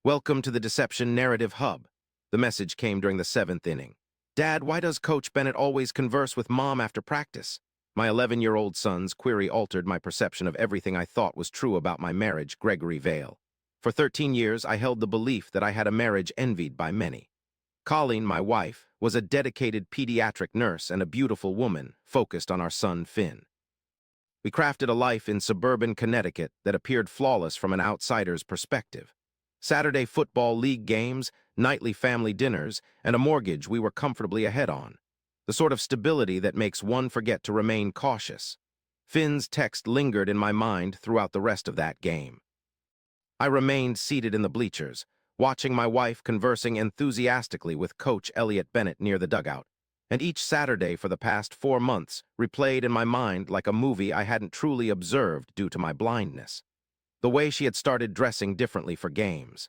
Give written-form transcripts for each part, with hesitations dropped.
Welcome to the Deception Narrative Hub. The message came during the 7th inning. Dad, why does Coach Bennett always converse with Mom after practice? My 11-year-old son's query altered my perception of everything I thought was true about my marriage, Gregory Vale. For 13 years, I held the belief that I had a marriage envied by many. Colleen, my wife, was a dedicated pediatric nurse and a beautiful woman focused on our son, Finn. We crafted a life in suburban Connecticut that appeared flawless from an outsider's perspective. Saturday football league games, nightly family dinners, and a mortgage we were comfortably ahead on. The sort of stability that makes one forget to remain cautious. Finn's text lingered in my mind throughout the rest of that game. I remained seated in the bleachers, watching my wife conversing enthusiastically with Coach Elliot Bennett near the dugout, and each Saturday for the past 4 months replayed in my mind like a movie I hadn't truly observed due to my blindness. The way she had started dressing differently for games.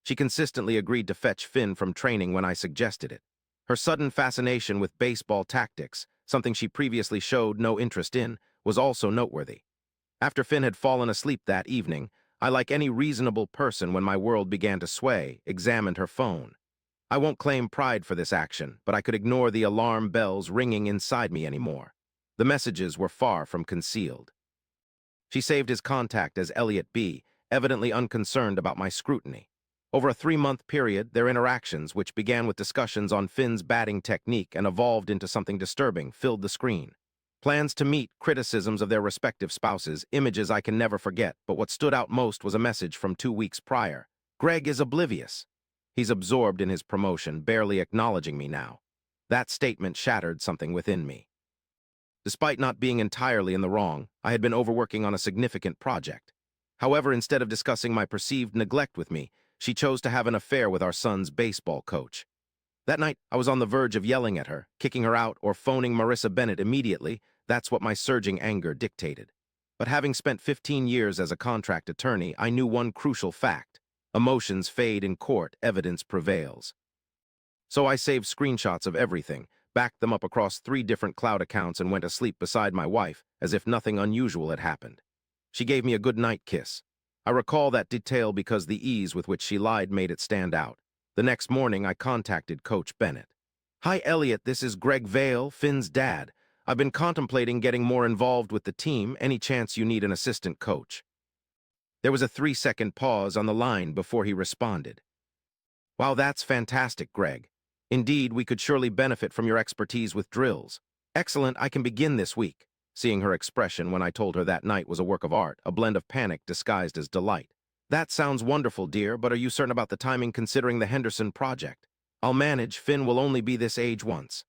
She consistently agreed to fetch Finn from training when I suggested it. Her sudden fascination with baseball tactics, something she previously showed no interest in, was also noteworthy. After Finn had fallen asleep that evening, I, like any reasonable person when my world began to sway, examined her phone. I won't claim pride for this action, but I could ignore the alarm bells ringing inside me anymore. The messages were far from concealed. She saved his contact as Elliot B., evidently unconcerned about my scrutiny. Over a 3-month period, their interactions, which began with discussions on Finn's batting technique and evolved into something disturbing, filled the screen. Plans to meet, criticisms of their respective spouses, images I can never forget, but what stood out most was a message from 2 weeks prior. Greg is oblivious. He's absorbed in his promotion, barely acknowledging me now. That statement shattered something within me. Despite not being entirely in the wrong, I had been overworking on a significant project. However, instead of discussing my perceived neglect with me, she chose to have an affair with our son's baseball coach. That night, I was on the verge of yelling at her, kicking her out, or phoning Marissa Bennett immediately. That's what my surging anger dictated. But having spent 15 years as a contract attorney, I knew one crucial fact. Emotions fade in court, evidence prevails. So I saved screenshots of everything, backed them up across 3 different cloud accounts, and went asleep beside my wife, as if nothing unusual had happened. She gave me a good-night kiss. I recall that detail because the ease with which she lied made it stand out. The next morning, I contacted Coach Bennett. Hi, Elliot, this is Greg Vale, Finn's dad. I've been contemplating getting more involved with the team. Any chance you need an assistant coach? There was a 3-second pause on the line before he responded. Wow, that's fantastic, Greg. Indeed, we could surely benefit from your expertise with drills. Excellent, I can begin this week. Seeing her expression when I told her that night was a work of art, a blend of panic disguised as delight. That sounds wonderful, dear, but are you certain about the timing considering the Henderson project? I'll manage. Finn will only be this age once.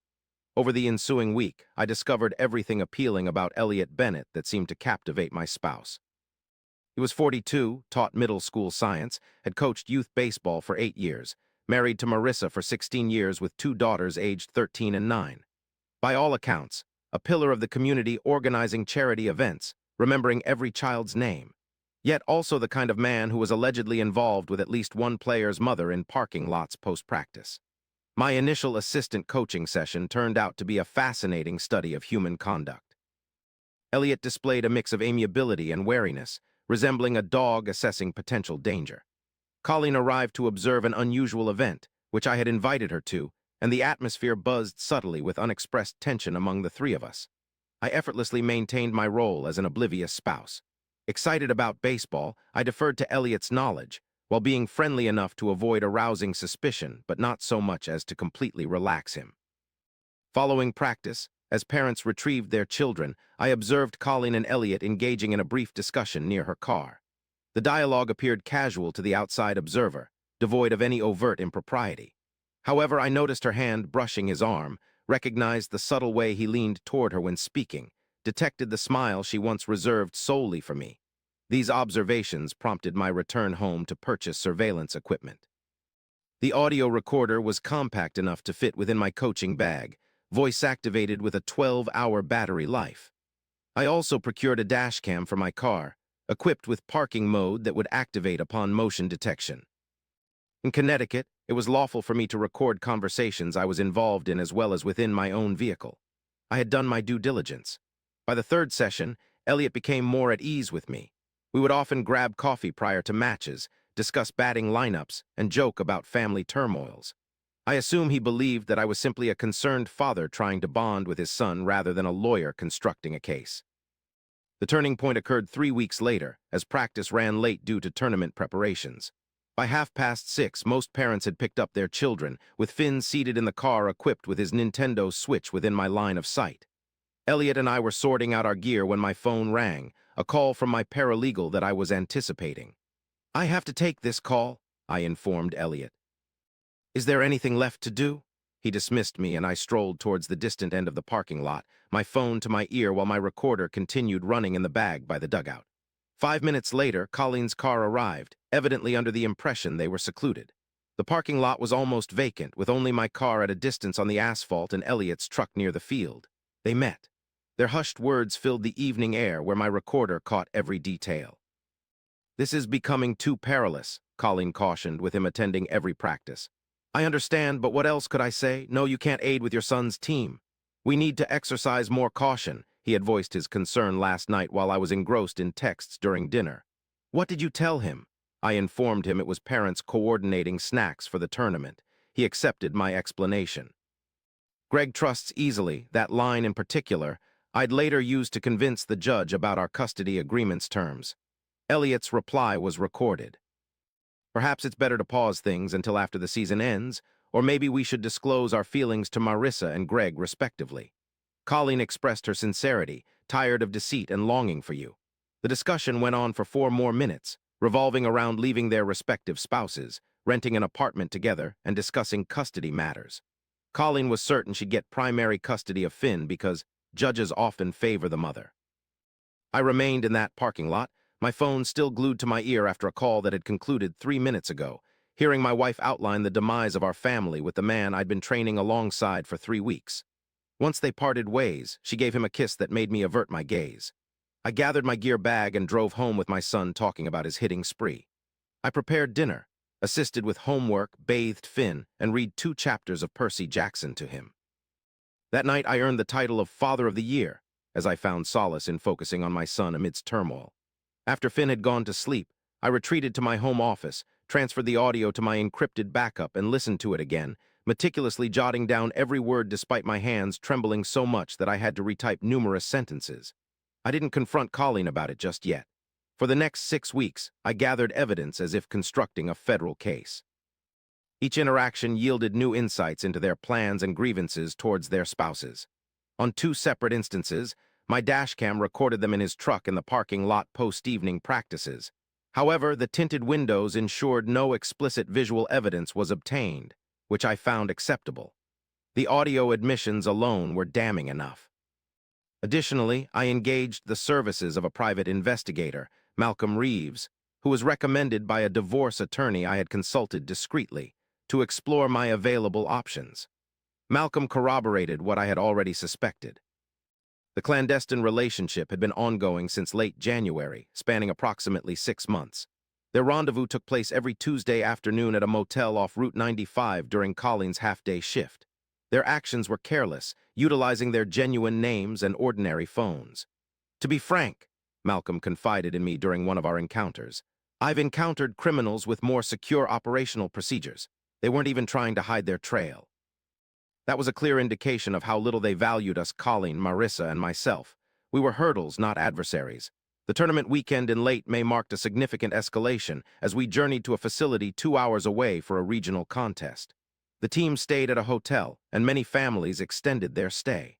Over the ensuing week, I discovered everything appealing about Elliot Bennett that seemed to captivate my spouse. He was 42, taught middle school science, had coached youth baseball for 8 years, married to Marissa for 16 years with 2 daughters aged 13 and 9. By all accounts, a pillar of the community organizing charity events, remembering every child's name. Yet also the kind of man who was allegedly involved with at least one player's mother in parking lots post-practice. My initial assistant coaching session turned out to be a fascinating study of human conduct. Elliot displayed a mix of amiability and wariness, resembling a dog assessing potential danger. Colleen arrived to observe an unusual event, which I had invited her to, and the atmosphere buzzed subtly with unexpressed tension among the 3 of us. I effortlessly maintained my role as an oblivious spouse. Excited about baseball, I deferred to Elliot's knowledge, while being friendly enough to avoid arousing suspicion, but not so much as to completely relax him. Following practice, as parents retrieved their children, I observed Colleen and Elliot engaging in a brief discussion near her car. The dialogue appeared casual to the outside observer, devoid of any overt impropriety. However, I noticed her hand brushing his arm, recognized the subtle way he leaned toward her when speaking, detected the smile she once reserved solely for me. These observations prompted my return home to purchase surveillance equipment. The audio recorder was compact enough to fit within my coaching bag, voice-activated with a 12-hour battery life. I also procured a dash cam for my car, equipped with parking mode that would activate upon motion detection. In Connecticut, it was lawful for me to record conversations I was involved in as well as within my own vehicle. I had done my due diligence. By the 3rd session, Elliot became more at ease with me. We would often grab coffee prior to matches, discuss batting lineups, and joke about family turmoils. I assume he believed that I was simply a concerned father trying to bond with his son rather than a lawyer constructing a case. The turning point occurred 3 weeks later, as practice ran late due to tournament preparations. By 6:30, most parents had picked up their children, with Finn seated in the car equipped with his Nintendo Switch within my line of sight. Elliot and I were sorting out our gear when my phone rang, a call from my paralegal that I was anticipating. "I have to take this call," I informed Elliot. "Is there anything left to do?" He dismissed me and I strolled towards the distant end of the parking lot, my phone to my ear while my recorder continued running in the bag by the dugout. 5 minutes later, Colleen's car arrived, evidently under the impression they were secluded. The parking lot was almost vacant, with only my car at a distance on the asphalt and Elliot's truck near the field. They met. Their hushed words filled the evening air where my recorder caught every detail. "This is becoming too perilous," Colleen cautioned, with him attending every practice. "I understand, but what else could I say? No, you can't aid with your son's team. We need to exercise more caution," he had voiced his concern last night while I was engrossed in texts during dinner. "What did you tell him?" I informed him it was parents coordinating snacks for the tournament. He accepted my explanation. "Greg trusts easily," that line in particular, I'd later use to convince the judge about our custody agreement's terms. Elliot's reply was recorded. "Perhaps it's better to pause things until after the season ends, or maybe we should disclose our feelings to Marissa and Greg respectively. Colleen expressed her sincerity, tired of deceit and longing for you." The discussion went on for 4 more minutes, revolving around leaving their respective spouses, renting an apartment together, and discussing custody matters. Colleen was certain she'd get primary custody of Finn because judges often favor the mother. I remained in that parking lot, my phone still glued to my ear after a call that had concluded 3 minutes ago, hearing my wife outline the demise of our family with the man I'd been training alongside for 3 weeks. Once they parted ways, she gave him a kiss that made me avert my gaze. I gathered my gear bag and drove home with my son talking about his hitting spree. I prepared dinner, assisted with homework, bathed Finn, and read 2 chapters of Percy Jackson to him. That night I earned the title of Father of the Year, as I found solace in focusing on my son amidst turmoil. After Finn had gone to sleep, I retreated to my home office, transferred the audio to my encrypted backup, and listened to it again, meticulously jotting down every word despite my hands trembling so much that I had to retype numerous sentences. I didn't confront Colleen about it just yet. For the next 6 weeks, I gathered evidence as if constructing a federal case. Each interaction yielded new insights into their plans and grievances towards their spouses. On 2 separate instances, my dashcam recorded them in his truck in the parking lot post-evening practices. However, the tinted windows ensured no explicit visual evidence was obtained, which I found acceptable. The audio admissions alone were damning enough. Additionally, I engaged the services of a private investigator, Malcolm Reeves, who was recommended by a divorce attorney I had consulted discreetly, to explore my available options. Malcolm corroborated what I had already suspected. The clandestine relationship had been ongoing since late January, spanning approximately 6 months. Their rendezvous took place every Tuesday afternoon at a motel off Route 95 during Colleen's half-day shift. Their actions were careless, utilizing their genuine names and ordinary phones. "To be frank," Malcolm confided in me during one of our encounters, "I've encountered criminals with more secure operational procedures. They weren't even trying to hide their trail." That was a clear indication of how little they valued us, Colleen, Marissa, and myself. We were hurdles, not adversaries. The tournament weekend in late May marked a significant escalation as we journeyed to a facility 2 hours away for a regional contest. The team stayed at a hotel, and many families extended their stay.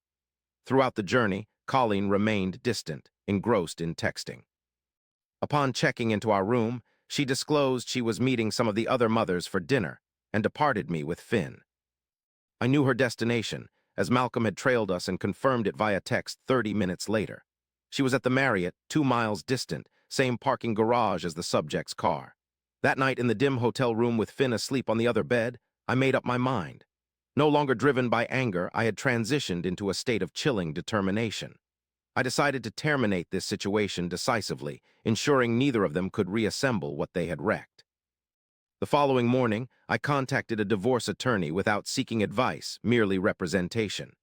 Throughout the journey, Colleen remained distant, engrossed in texting. Upon checking into our room, she disclosed she was meeting some of the other mothers for dinner and departed me with Finn. I knew her destination, as Malcolm had trailed us and confirmed it via text 30 minutes later. She was at the Marriott, 2 miles distant, same parking garage as the subject's car. That night in the dim hotel room with Finn asleep on the other bed, I made up my mind. No longer driven by anger, I had transitioned into a state of chilling determination. I decided to terminate this situation decisively, ensuring neither of them could reassemble what they had wrecked. The following morning, I contacted a divorce attorney without seeking advice, merely representation.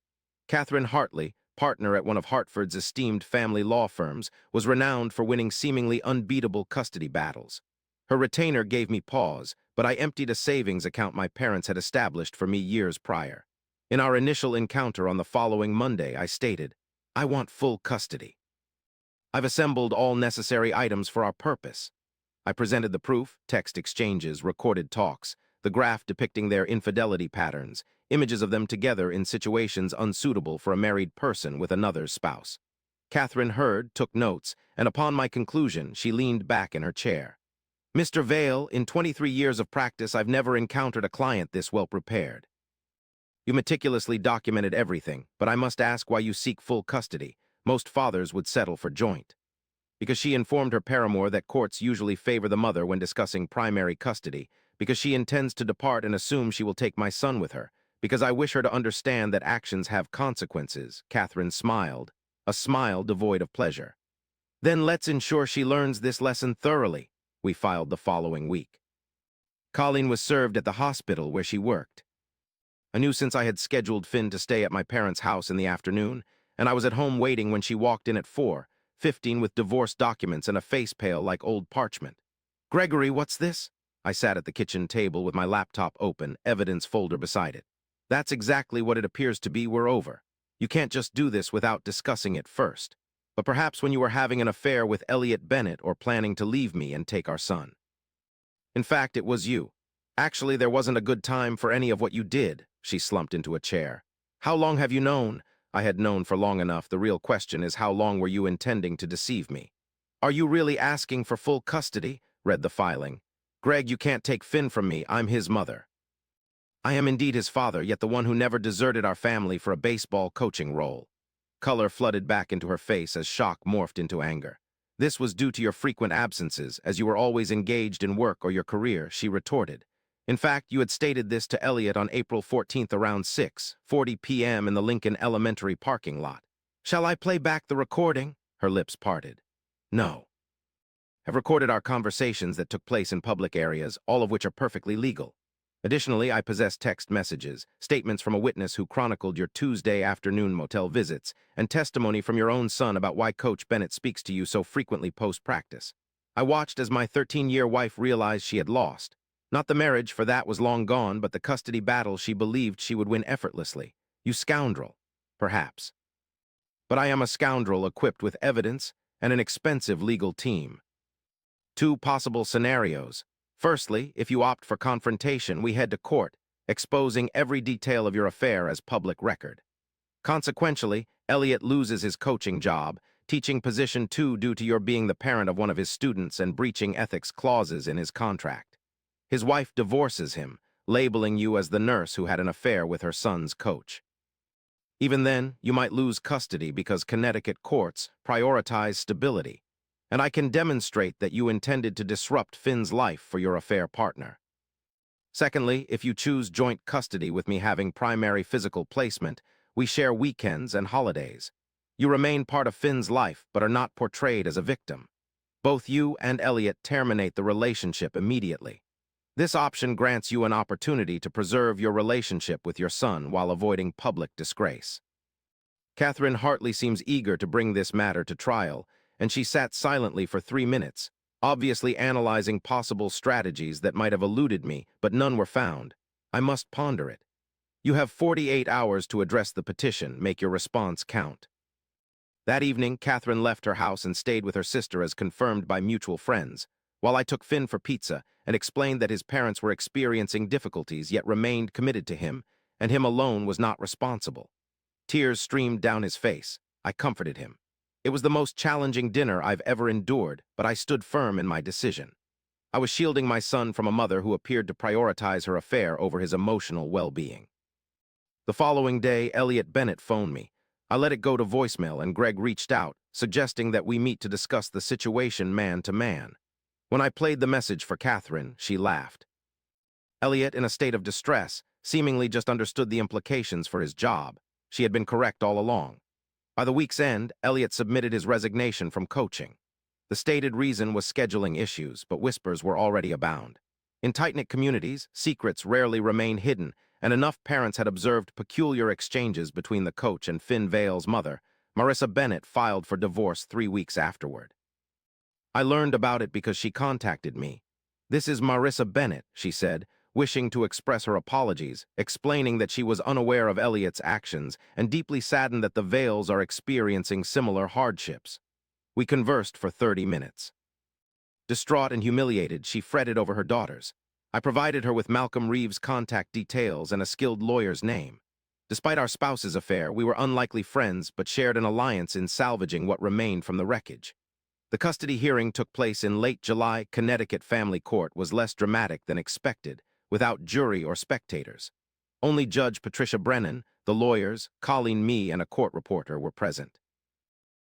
Catherine Hartley, partner at one of Hartford's esteemed family law firms, was renowned for winning seemingly unbeatable custody battles. Her retainer gave me pause, but I emptied a savings account my parents had established for me years prior. In our initial encounter on the following Monday, I stated, "I want full custody. I've assembled all necessary items for our purpose." I presented the proof, text exchanges, recorded talks, the graph depicting their infidelity patterns, images of them together in situations unsuitable for a married person with another's spouse. Catherine heard, took notes, and upon my conclusion, she leaned back in her chair. "Mr. Vale, in 23 years of practice, I've never encountered a client this well prepared. You meticulously documented everything, but I must ask why you seek full custody. Most fathers would settle for joint." Because she informed her paramour that courts usually favor the mother when discussing primary custody, because she intends to depart and assume she will take my son with her, because I wish her to understand that actions have consequences. Catherine smiled, a smile devoid of pleasure. "Then let's ensure she learns this lesson thoroughly." We filed the following week. Colleen was served at the hospital where she worked. I knew since I had scheduled Finn to stay at my parents' house in the afternoon, and I was at home waiting when she walked in at 4:15 with divorce documents and a face pale like old parchment. "Gregory, what's this?" I sat at the kitchen table with my laptop open, evidence folder beside it. "That's exactly what it appears to be. We're over. You can't just do this without discussing it first. But perhaps when you were having an affair with Elliot Bennett or planning to leave me and take our son. In fact, it was you. Actually, there wasn't a good time for any of what you did." She slumped into a chair. "How long have you known?" I had known for long enough. The real question is, how long were you intending to deceive me? "Are you really asking for full custody?" Read the filing. "Greg, you can't take Finn from me. I'm his mother. I am indeed his father, yet the one who never deserted our family for a baseball coaching role." Color flooded back into her face as shock morphed into anger. "This was due to your frequent absences, as you were always engaged in work or your career," she retorted. "In fact, you had stated this to Elliot on April 14th around 6:40 p.m. in the Lincoln Elementary parking lot. Shall I play back the recording?" Her lips parted. "No. I've recorded our conversations that took place in public areas, all of which are perfectly legal. Additionally, I possess text messages, statements from a witness who chronicled your Tuesday afternoon motel visits, and testimony from your own son about why Coach Bennett speaks to you so frequently post-practice. I watched as my 13-year wife realized she had lost. Not the marriage, for that was long gone, but the custody battle she believed she would win effortlessly. You scoundrel. Perhaps. But I am a scoundrel equipped with evidence and an expensive legal team. Two possible scenarios. Firstly, if you opt for confrontation, we head to court, exposing every detail of your affair as public record. Consequentially, Elliot loses his coaching job, teaching position 2 due to your being the parent of one of his students and breaching ethics clauses in his contract. His wife divorces him, labeling you as the nurse who had an affair with her son's coach. Even then, you might lose custody because Connecticut courts prioritize stability, and I can demonstrate that you intended to disrupt Finn's life for your affair partner. Secondly, if you choose joint custody with me having primary physical placement, we share weekends and holidays. You remain part of Finn's life but are not portrayed as a victim. Both you and Elliot terminate the relationship immediately. This option grants you an opportunity to preserve your relationship with your son while avoiding public disgrace. Catherine Hartley seems eager to bring this matter to trial, and she sat silently for 3 minutes, obviously analyzing possible strategies that might have eluded me, but none were found. I must ponder it. You have 48 hours to address the petition. Make your response count. That evening, Catherine left her house and stayed with her sister as confirmed by mutual friends, while I took Finn for pizza and explained that his parents were experiencing difficulties yet remained committed to him, and him alone was not responsible. Tears streamed down his face. I comforted him. It was the most challenging dinner I've ever endured, but I stood firm in my decision. I was shielding my son from a mother who appeared to prioritize her affair over his emotional well-being. The following day, Elliot Bennett phoned me. I let it go to voicemail, and Greg reached out, suggesting that we meet to discuss the situation man to man. When I played the message for Catherine, she laughed. Elliot, in a state of distress, seemingly just understood the implications for his job. She had been correct all along. By the week's end, Elliot submitted his resignation from coaching. The stated reason was scheduling issues, but whispers were already abound. In tight-knit communities, secrets rarely remain hidden, and enough parents had observed peculiar exchanges between the coach and Finn Vale's mother. Marissa Bennett filed for divorce 3 weeks afterward. I learned about it because she contacted me. "This is Marissa Bennett," she said, wishing to express her apologies, explaining that she was unaware of Elliot's actions and deeply saddened that the Vales are experiencing similar hardships. We conversed for 30 minutes. Distraught and humiliated, she fretted over her daughters. I provided her with Malcolm Reeves' contact details and a skilled lawyer's name. Despite our spouse's affair, we were unlikely friends but shared an alliance in salvaging what remained from the wreckage. The custody hearing took place in late July. Connecticut Family Court was less dramatic than expected, without jury or spectators. Only Judge Patricia Brennan, the lawyers, Colleen Me, and a court reporter were present.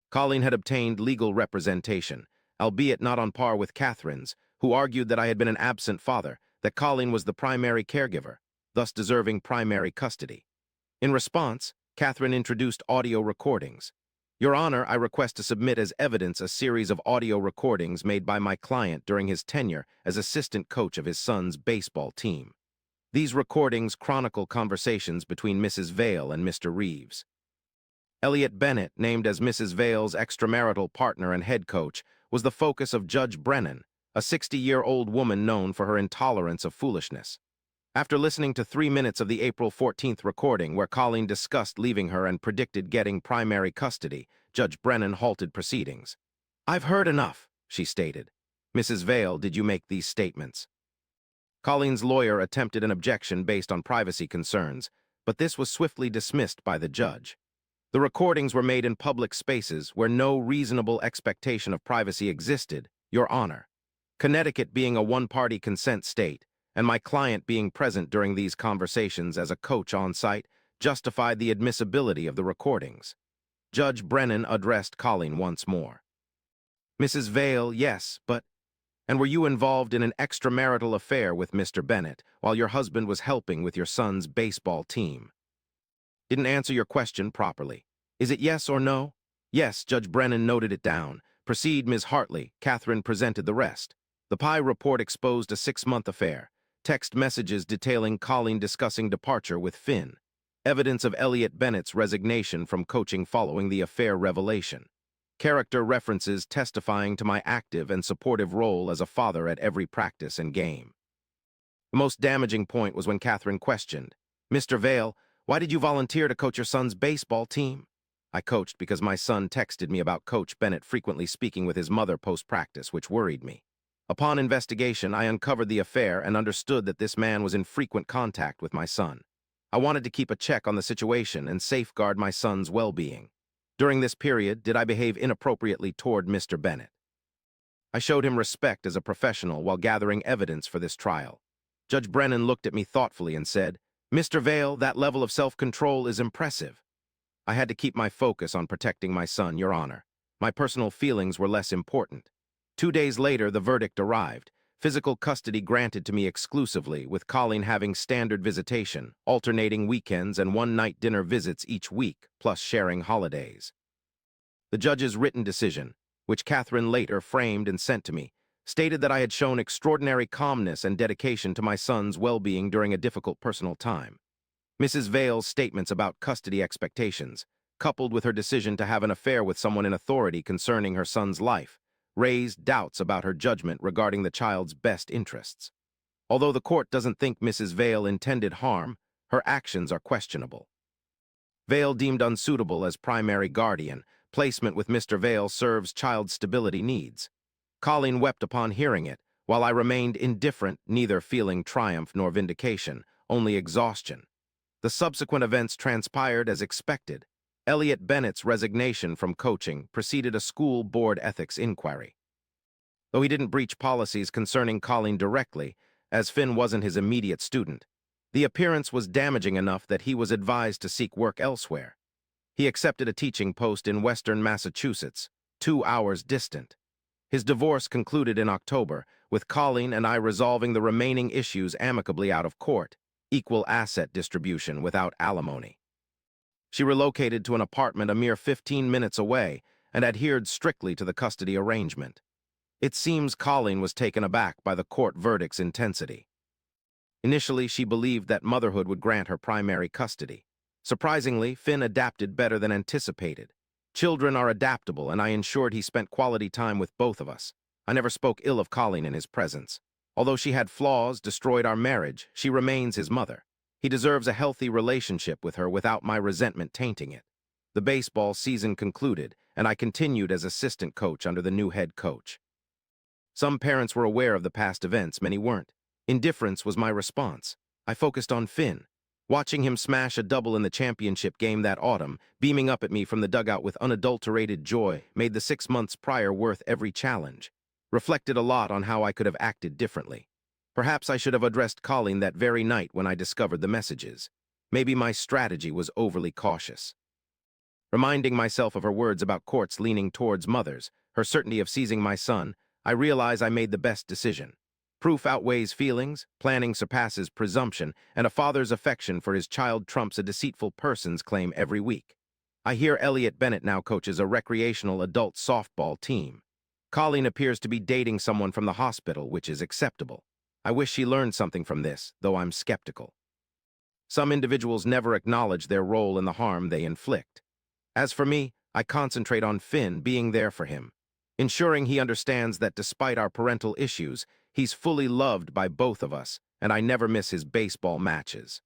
Colleen had obtained legal representation, albeit not on par with Catherine's, who argued that I had been an absent father, that Colleen was the primary caregiver, thus deserving primary custody. In response, Catherine introduced audio recordings. "Your Honor, I request to submit as evidence a series of audio recordings made by my client during his tenure as assistant coach of his son's baseball team. These recordings chronicle conversations between Mrs. Vale and Mr. Reeves." Elliot Bennett, named as Mrs. Vale's extramarital partner and head coach, was the focus of Judge Brennan, a 60-year-old woman known for her intolerance of foolishness. After listening to 3 minutes of the April 14th recording where Colleen discussed leaving her and predicted getting primary custody, Judge Brennan halted proceedings. "I've heard enough," she stated. "Mrs. Vale, did you make these statements?" Colleen's lawyer attempted an objection based on privacy concerns, but this was swiftly dismissed by the judge. The recordings were made in public spaces where no reasonable expectation of privacy existed, Your Honor. Connecticut being a one-party consent state, and my client being present during these conversations as a coach on site, justified the admissibility of the recordings. Judge Brennan addressed Colleen once more. "Mrs. Vale, yes, but... And were you involved in an extramarital affair with Mr. Bennett while your husband was helping with your son's baseball team?" "Didn't answer your question properly. Is it yes or no?" "Yes," Judge Brennan noted it down. "Proceed, Ms. Hartley." Catherine presented the rest. The PI report exposed a 6-month affair. Text messages detailing Colleen discussing departure with Finn. Evidence of Elliot Bennett's resignation from coaching following the affair revelation. Character references testifying to my active and supportive role as a father at every practice and game. The most damaging point was when Catherine questioned, "Mr. Vale, why did you volunteer to coach your son's baseball team?" "I coached because my son texted me about Coach Bennett frequently speaking with his mother post-practice, which worried me. Upon investigation, I uncovered the affair and understood that this man was in frequent contact with my son. I wanted to keep a check on the situation and safeguard my son's well-being. During this period, did I behave inappropriately toward Mr. Bennett? I showed him respect as a professional while gathering evidence for this trial." Judge Brennan looked at me thoughtfully and said, "Mr. Vale, that level of self-control is impressive." "I had to keep my focus on protecting my son, Your Honor. My personal feelings were less important." 2 days later, the verdict arrived. Physical custody granted to me exclusively, with Colleen having standard visitation, alternating weekends and one-night dinner visits each week, plus sharing holidays. The judge's written decision, which Catherine later framed and sent to me, stated that I had shown extraordinary calmness and dedication to my son's well-being during a difficult personal time. Mrs. Vale's statements about custody expectations, coupled with her decision to have an affair with someone in authority concerning her son's life, raised doubts about her judgment regarding the child's best interests. Although the court doesn't think Mrs. Vale intended harm, her actions are questionable. Vale deemed unsuitable as primary guardian. Placement with Mr. Vale serves child stability needs. Colleen wept upon hearing it, while I remained indifferent, neither feeling triumph nor vindication, only exhaustion. The subsequent events transpired as expected. Elliot Bennett's resignation from coaching preceded a school board ethics inquiry. Though he didn't breach policies concerning Colleen directly, as Finn wasn't his immediate student, the appearance was damaging enough that he was advised to seek work elsewhere. He accepted a teaching post in western Massachusetts, 2 hours distant. His divorce concluded in October, with Colleen and I resolving the remaining issues amicably out of court, equal asset distribution without alimony. She relocated to an apartment a mere 15 minutes away and adhered strictly to the custody arrangement. It seems Colleen was taken aback by the court verdict's intensity. Initially, she believed that motherhood would grant her primary custody. Surprisingly, Finn adapted better than anticipated. Children are adaptable, and I ensured he spent quality time with both of us. I never spoke ill of Colleen in his presence. Although she had flaws, destroyed our marriage, she remains his mother. He deserves a healthy relationship with her without my resentment tainting it. The baseball season concluded, and I continued as assistant coach under the new head coach. Some parents were aware of the past events, many weren't. Indifference was my response. I focused on Finn. Watching him smash a double in the championship game that autumn, beaming up at me from the dugout with unadulterated joy, made the 6 months prior worth every challenge. Reflected a lot on how I could have acted differently. Perhaps I should have addressed Colleen that very night when I discovered the messages. Maybe my strategy was overly cautious. Reminding myself of her words about courts leaning towards mothers, her certainty of seizing my son, I realize I made the best decision. Proof outweighs feelings, planning surpasses presumption, and a father's affection for his child trumps a deceitful person's claim every week. I hear Elliot Bennett now coaches a recreational adult softball team. Colleen appears to be dating someone from the hospital, which is acceptable. I wish she learned something from this, though I'm skeptical. Some individuals never acknowledge their role in the harm they inflict. As for me, I concentrate on Finn, being there for him, ensuring he understands that despite our parental issues, he's fully loved by both of us, and I never miss his baseball matches.